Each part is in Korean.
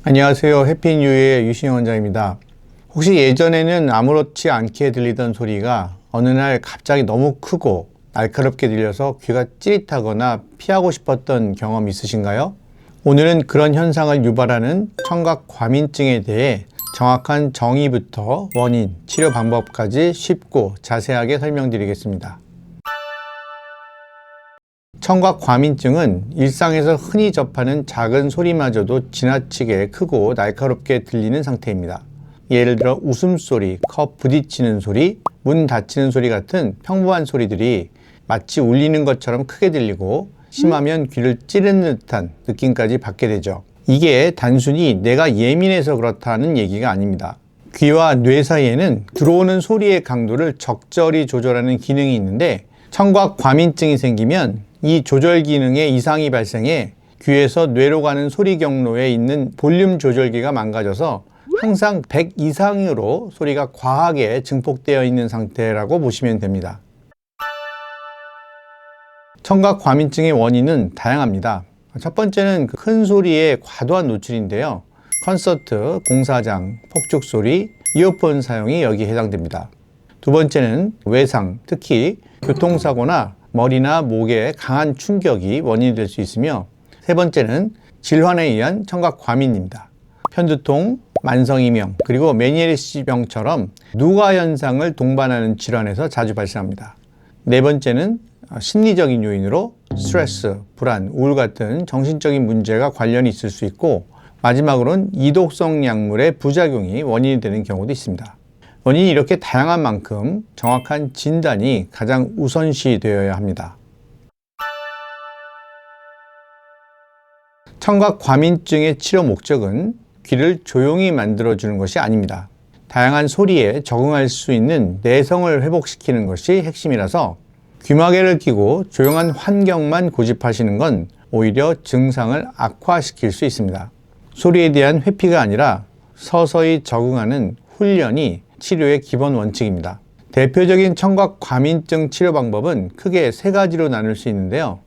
안녕하세요. 해피뉴의 유신영 원장입니다. 혹시 예전에는 아무렇지 않게 들리던 소리가 어느 날 갑자기 너무 크고 날카롭게 들려서 귀가 찌릿하거나 피하고 싶었던 경험 있으신가요? 오늘은 그런 현상을 유발하는 청각 과민증에 대해 정확한 정의부터 원인, 치료 방법까지 쉽고 자세하게 설명드리겠습니다. 청각 과민증은 일상에서 흔히 접하는 작은 소리마저도 지나치게 크고 날카롭게 들리는 상태입니다. 예를 들어 웃음소리, 컵 부딪히는 소리, 문 닫히는 소리 같은 평범한 소리들이 마치 울리는 것처럼 크게 들리고 심하면 귀를 찌르는 듯한 느낌까지 받게 되죠. 이게 단순히 내가 예민해서 그렇다는 얘기가 아닙니다. 귀와 뇌 사이에는 들어오는 소리의 강도를 적절히 조절하는 기능이 있는데 청각 과민증이 생기면 이 조절 기능에 이상이 발생해 귀에서 뇌로 가는 소리 경로에 있는 볼륨 조절기가 망가져서 항상 100 이상으로 소리가 과하게 증폭되어 있는 상태라고 보시면 됩니다. 청각 과민증의 원인은 다양합니다. 첫 번째는 큰 소리에 과도한 노출인데요. 콘서트, 공사장, 폭죽소리, 이어폰 사용이 여기에 해당됩니다. 두 번째는 외상, 특히 교통사고나 머리나 목에 강한 충격이 원인이 될 수 있으며, 세 번째는 질환에 의한 청각 과민입니다. 편두통, 만성이명, 그리고 메니에르시병처럼 누가 현상을 동반하는 질환에서 자주 발생합니다. 네 번째는 심리적인 요인으로 스트레스, 불안, 우울 같은 정신적인 문제가 관련이 있을 수 있고, 마지막으로는 이독성 약물의 부작용이 원인이 되는 경우도 있습니다. 원인이 이렇게 다양한 만큼 정확한 진단이 가장 우선시 되어야 합니다. 청각 과민증의 치료 목적은 귀를 조용히 만들어주는 것이 아닙니다. 다양한 소리에 적응할 수 있는 내성을 회복시키는 것이 핵심이라서 귀마개를 끼고 조용한 환경만 고집하시는 건 오히려 증상을 악화시킬 수 있습니다. 소리에 대한 회피가 아니라 서서히 적응하는 훈련이 치료의 기본 원칙입니다. 대표적인 청각 과민증 치료 방법은 크게 세 가지로 나눌 수 있는데요.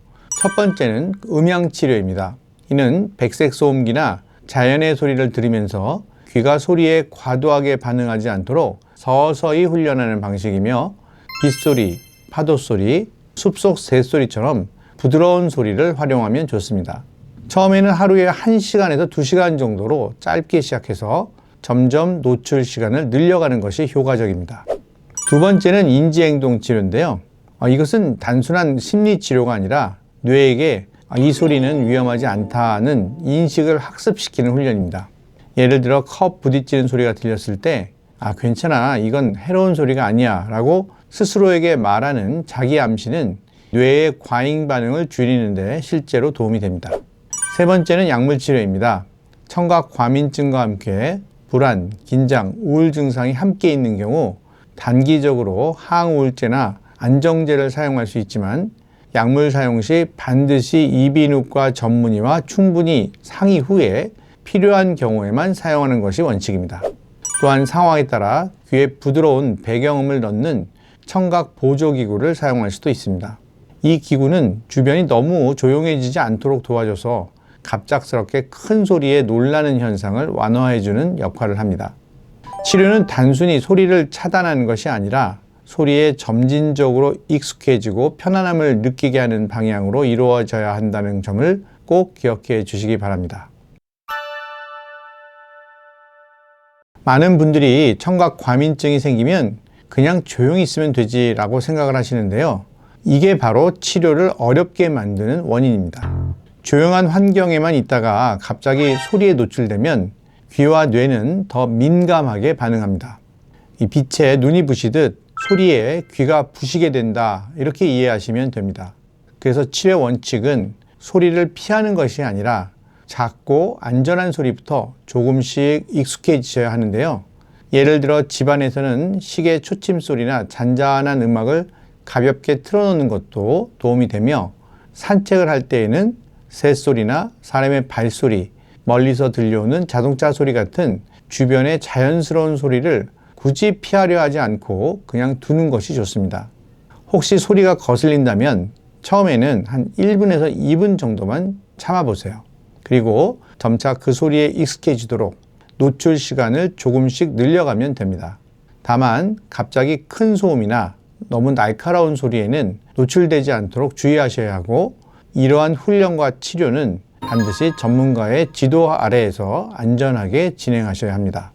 첫 번째는 음향 치료입니다. 이는 백색 소음기나 자연의 소리를 들으면서 귀가 소리에 과도하게 반응하지 않도록 서서히 훈련하는 방식이며, 빗소리, 파도소리, 숲속 새소리처럼 부드러운 소리를 활용하면 좋습니다. 처음에는 하루에 1시간에서 2시간 정도로 짧게 시작해서 점점 노출 시간을 늘려가는 것이 효과적입니다. 두 번째는 인지행동 치료인데요. 이것은 단순한 심리 치료가 아니라 뇌에게 이 소리는 위험하지 않다는 인식을 학습시키는 훈련입니다. 예를 들어 컵 부딪히는 소리가 들렸을 때 괜찮아, 이건 해로운 소리가 아니야 라고 스스로에게 말하는 자기 암시는 뇌의 과잉 반응을 줄이는 데 실제로 도움이 됩니다. 세 번째는 약물 치료입니다. 청각 과민증과 함께 불안, 긴장, 우울 증상이 함께 있는 경우 단기적으로 항우울제나 안정제를 사용할 수 있지만, 약물 사용 시 반드시 이비인후과 전문의와 충분히 상의 후에 필요한 경우에만 사용하는 것이 원칙입니다. 또한 상황에 따라 귀에 부드러운 배경음을 넣는 청각 보조기구를 사용할 수도 있습니다. 이 기구는 주변이 너무 조용해지지 않도록 도와줘서 갑작스럽게 큰 소리에 놀라는 현상을 완화해주는 역할을 합니다. 치료는 단순히 소리를 차단하는 것이 아니라 소리에 점진적으로 익숙해지고 편안함을 느끼게 하는 방향으로 이루어져야 한다는 점을 꼭 기억해 주시기 바랍니다. 많은 분들이 청각 과민증이 생기면 그냥 조용히 있으면 되지라고 생각을 하시는데요. 이게 바로 치료를 어렵게 만드는 원인입니다. 조용한 환경에만 있다가 갑자기 소리에 노출되면 귀와 뇌는 더 민감하게 반응합니다. 이 빛에 눈이 부시듯 소리에 귀가 부시게 된다, 이렇게 이해하시면 됩니다. 그래서 치료 원칙은 소리를 피하는 것이 아니라 작고 안전한 소리부터 조금씩 익숙해지셔야 하는데요. 예를 들어 집안에서는 시계 초침 소리나 잔잔한 음악을 가볍게 틀어놓는 것도 도움이 되며, 산책을 할 때에는 새소리나 사람의 발소리, 멀리서 들려오는 자동차 소리 같은 주변의 자연스러운 소리를 굳이 피하려 하지 않고 그냥 두는 것이 좋습니다. 혹시 소리가 거슬린다면 처음에는 한 1분에서 2분 정도만 참아보세요. 그리고 점차 그 소리에 익숙해지도록 노출 시간을 조금씩 늘려가면 됩니다. 다만 갑자기 큰 소음이나 너무 날카로운 소리에는 노출되지 않도록 주의하셔야 하고, 이러한 훈련과 치료는 반드시 전문가의 지도 아래에서 안전하게 진행하셔야 합니다.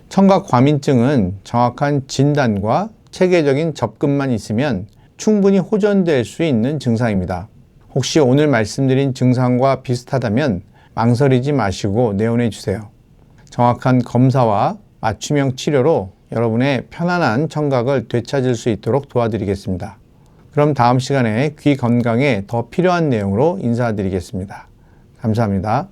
청각 과민증은 정확한 진단과 체계적인 접근만 있으면 충분히 호전될 수 있는 증상입니다. 혹시 오늘 말씀드린 증상과 비슷하다면 망설이지 마시고 내원해 주세요. 정확한 검사와 맞춤형 치료로 여러분의 편안한 청각을 되찾을 수 있도록 도와드리겠습니다. 그럼 다음 시간에 귀 건강에 더 필요한 내용으로 인사드리겠습니다. 감사합니다.